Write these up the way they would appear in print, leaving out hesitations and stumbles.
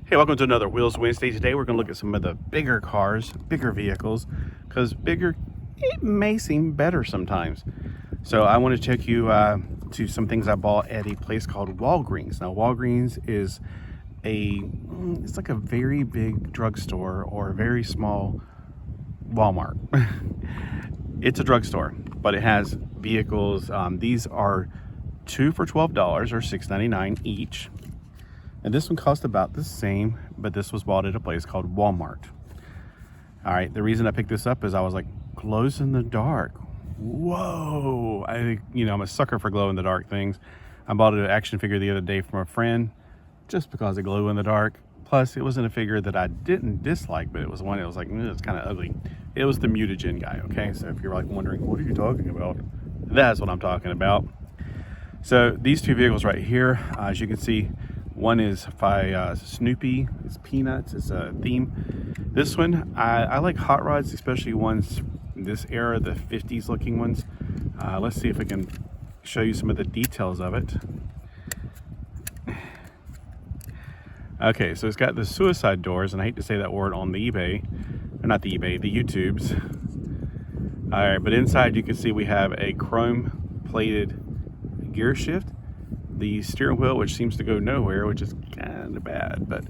Hey, welcome to another Wheels Wednesday. Today we're going to look at some of the bigger cars, bigger vehicles, because bigger, it may seem better sometimes. So I want to take you to some things I bought at a place called Walgreens. Now Walgreens is it's like a very big drugstore or a very small Walmart. It's a drugstore, but it has vehicles. These are 2 for $12 or $6.99 each. And this one cost about the same, but this was bought at a place called Walmart. All right, the reason I picked this up is I was like, glows in the dark. Whoa! I'm a sucker for glow in the dark things. I bought an action figure the other day from a friend just because it glowed in the dark. Plus, it wasn't a figure that I didn't dislike, but it was one that was like, it's kind of ugly. It was the mutagen guy, okay? So if you're like wondering, what are you talking about? That's what I'm talking about. So these two vehicles right here, as you can see, one is by Snoopy, it's Peanuts, it's a theme. This one, I like hot rods, especially ones this era, the 50s looking ones. Let's see if I can show you some of the details of it. Okay, so it's got the suicide doors, and I hate to say that word on the eBay, or not the eBay, the YouTubes. All right, but inside you can see we have a chrome plated gear shift. The steering wheel, which seems to go nowhere, which is kind of bad, but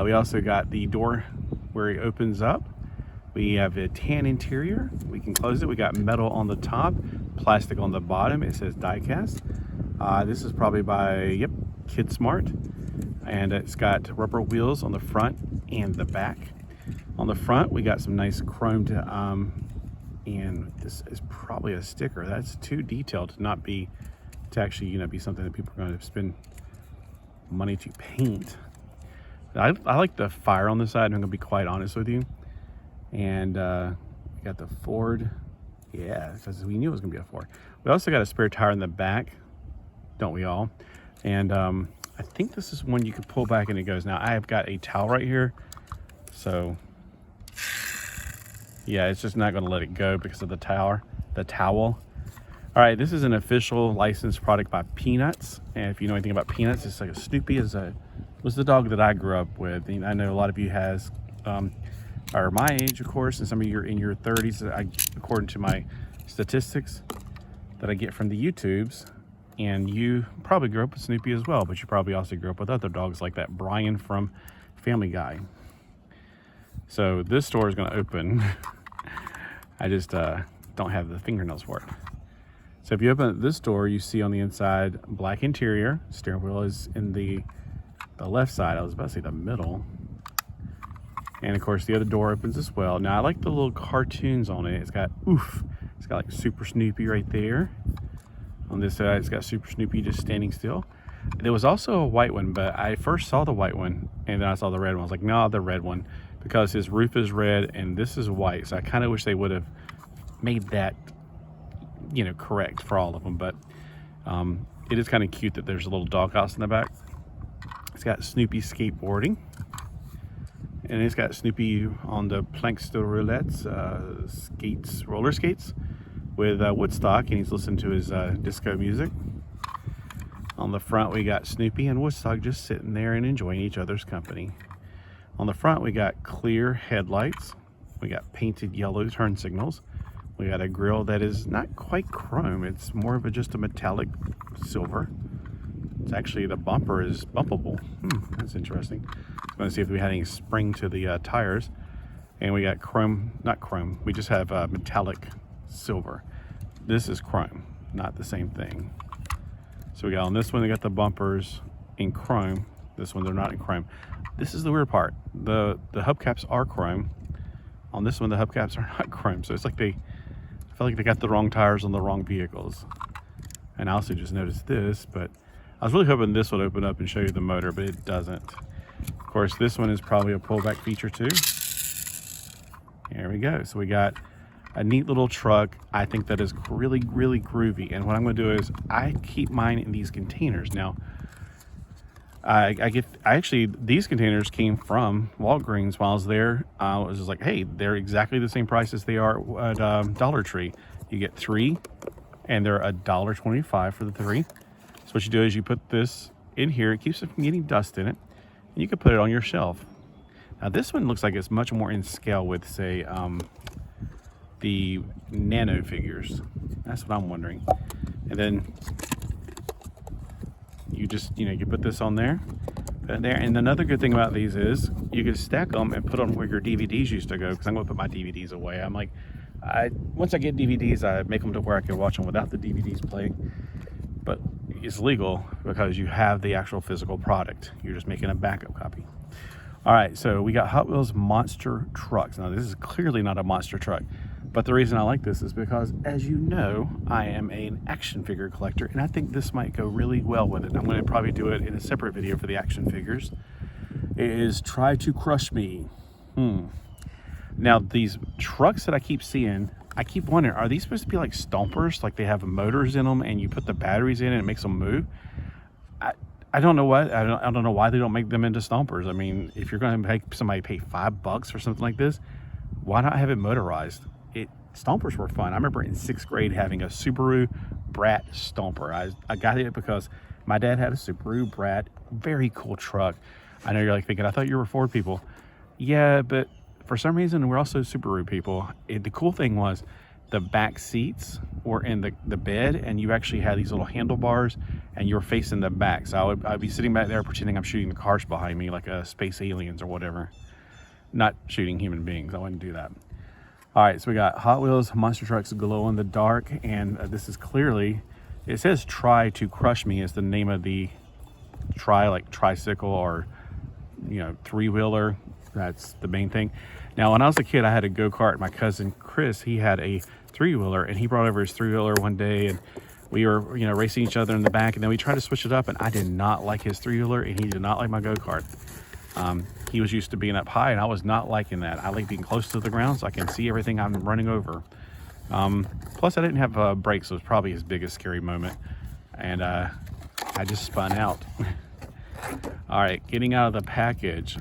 we also got the door where it opens up. We have a tan interior. We can close it. We got metal on the top, plastic on the bottom. It says die-cast. This is probably by, Kid Smart. And it's got rubber wheels on the front and the back. On the front, we got some nice chromed, and this is probably a sticker. That's too detailed to not be, to actually, be something that people are going to spend money to paint. I like the fire on the side, I'm going to be quite honest with you. And we got the Ford, because we knew it was going to be a Ford. We also got a spare tire in the back, don't we all? And I think this is one you can pull back and it goes. Now I have got a towel right here, so yeah, it's just not going to let it go because of the towel. All right, this is an official licensed product by Peanuts, and if you know anything about Peanuts, it's like a Snoopy was the dog that I grew up with. And I know a lot of you are my age, of course, and some of you are in your 30s, according to my statistics that I get from the YouTubes. And you probably grew up with Snoopy as well, but you probably also grew up with other dogs like that Brian from Family Guy. So this store is going to open. I just don't have the fingernails for it. So if you open this door, you see on the inside black interior. Steering wheel is in the left side. I was about to say the middle. And of course the other door opens as well. Now I like the little cartoons on it. It's got like Super Snoopy right there. On this side it's got Super Snoopy just standing still. There was also a white one, but I first saw the white one and then I saw the red one. I was like, no, the red one, because his roof is red and this is white. So I kind of wish they would have made that correct for all of them. But it is kind of cute that there's a little doghouse in the back. It's got Snoopy skateboarding, and it's got Snoopy on the planks de roulettes, roller skates with Woodstock, and he's listening to his disco music. On the front we got Snoopy and Woodstock just sitting there and enjoying each other's company. On the front we got clear headlights, we got painted yellow turn signals, we got a grille that is not quite chrome, it's more of just a metallic silver. It's actually, the bumper is bumpable. That's interesting. I'm going to see if we had any spring to the tires. And we got not chrome, we just have metallic silver. This is chrome, not the same thing. So we got on this one, we got the bumpers in chrome. This one, they're not in chrome. This is the weird part. The hubcaps are chrome. On this one, the hubcaps are not chrome. So it's like I feel like they got the wrong tires on the wrong vehicles. And I also just noticed this, but I was really hoping this would open up and show you the motor, but it doesn't. Of course, this one is probably a pullback feature too. There we go. So we got a neat little truck. I think that is really, really groovy. And what I'm going to do is I keep mine in these containers. Now, these containers came from Walgreens while I was there. I was just like, hey, they're exactly the same price as they are at Dollar Tree. You get 3, and they're $1.25 for the 3. So what you do is you put this in here. It keeps it from getting dust in it. and you could put it on your shelf. Now this one looks like it's much more in scale with, say, the nano figures. That's what I'm wondering. And then you just, you put this on there, put it there. And another good thing about these is you can stack them and put them where your DVDs used to go, because I'm going to put my DVDs away. I'm like, once I get DVDs, I make them to where I can watch them without the DVDs playing. But it's legal because you have the actual physical product. You're just making a backup copy. All right, so we got Hot Wheels monster trucks. Now this is clearly not a monster truck, but the reason I like this is because, as you know, I am an action figure collector, and I think this might go really well with it. I'm going to probably do it in a separate video for the action figures. It is Try to Crush Me. Now these trucks that I keep seeing, I keep wondering, are these supposed to be like stompers? Like they have motors in them and you put the batteries in and it makes them move? I don't know what, I don't know why they don't make them into stompers. I mean, if you're going to make somebody pay $5 for something like this, why not have it motorized? Stompers were fun. I remember in 6th grade having a Subaru Brat Stomper. I got it because my dad had a Subaru Brat, very cool truck. I know you're like thinking, I thought you were Ford people. Yeah, but for some reason we're also Subaru people. The cool thing was the back seats were in the bed, and you actually had these little handlebars and you were facing the back. So I'd be sitting back there pretending I'm shooting the cars behind me like space aliens or whatever. Not shooting human beings. I wouldn't do that. All right, so we got Hot Wheels monster trucks glow in the dark, and this is clearly, it says Try to Crush Me is the name of the like tricycle or three-wheeler. That's the main thing. Now when I was a kid, I had a go-kart. My cousin Chris, he had a three-wheeler, and he brought over his three-wheeler one day, and we were racing each other in the back, and then we tried to switch it up, and I did not like his three-wheeler, and he did not like my go-kart. He was used to being up high, and I was not liking that. I like being close to the ground so I can see everything I'm running over. Plus I didn't have brakes, so it was probably his biggest scary moment, and I just spun out. All right, getting out of the package.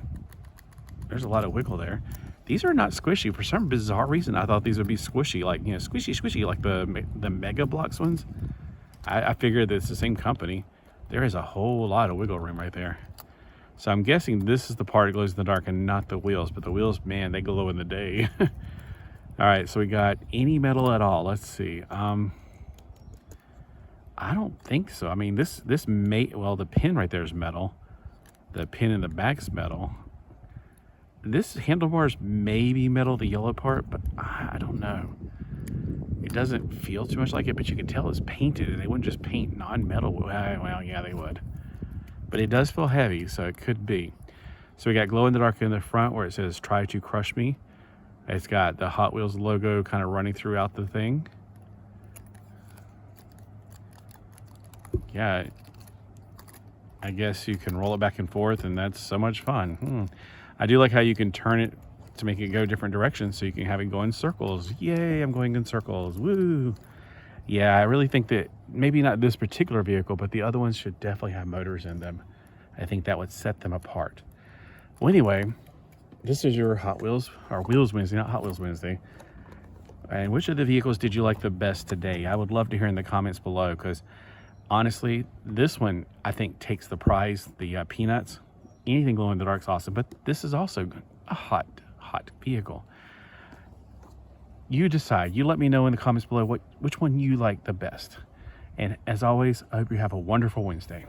There's a lot of wiggle there. These are not squishy. For some bizarre reason, I thought these would be squishy, like, squishy, like the Mega Bloks ones. I figured that it's the same company. There is a whole lot of wiggle room right there. So I'm guessing this is the part that glows in the dark and not the wheels, but the wheels, man, they glow in the day. All right, so we got any metal at all. Let's see. I don't think so. I mean, this may, well, the pin right there is metal. The pin in the back's metal. This handlebars may be metal, the yellow part, but I don't know. It doesn't feel too much like it, but you can tell it's painted, and they wouldn't just paint non-metal. Well, yeah, they would. But it does feel heavy, so it could be. So we got glow in the dark in the front where it says Try to Crush Me. It's got the Hot Wheels logo kind of running throughout the thing. Yeah, I guess you can roll it back and forth, and that's so much fun. I do like how you can turn it to make it go different directions, so you can have it go in circles. Yay, I'm going in circles. Woo! Yeah, I really think that maybe not this particular vehicle, but the other ones should definitely have motors in them. I think that would set them apart. Well, anyway, this is your Hot Wheels, or Wheels Wednesday, not Hot Wheels Wednesday. And which of the vehicles did you like the best today? I would love to hear in the comments below, because honestly, this one I think takes the prize, the peanuts. Anything glow in the dark is awesome, but this is also a hot vehicle. You decide. You let me know in the comments below which one you like the best. And as always, I hope you have a wonderful Wednesday.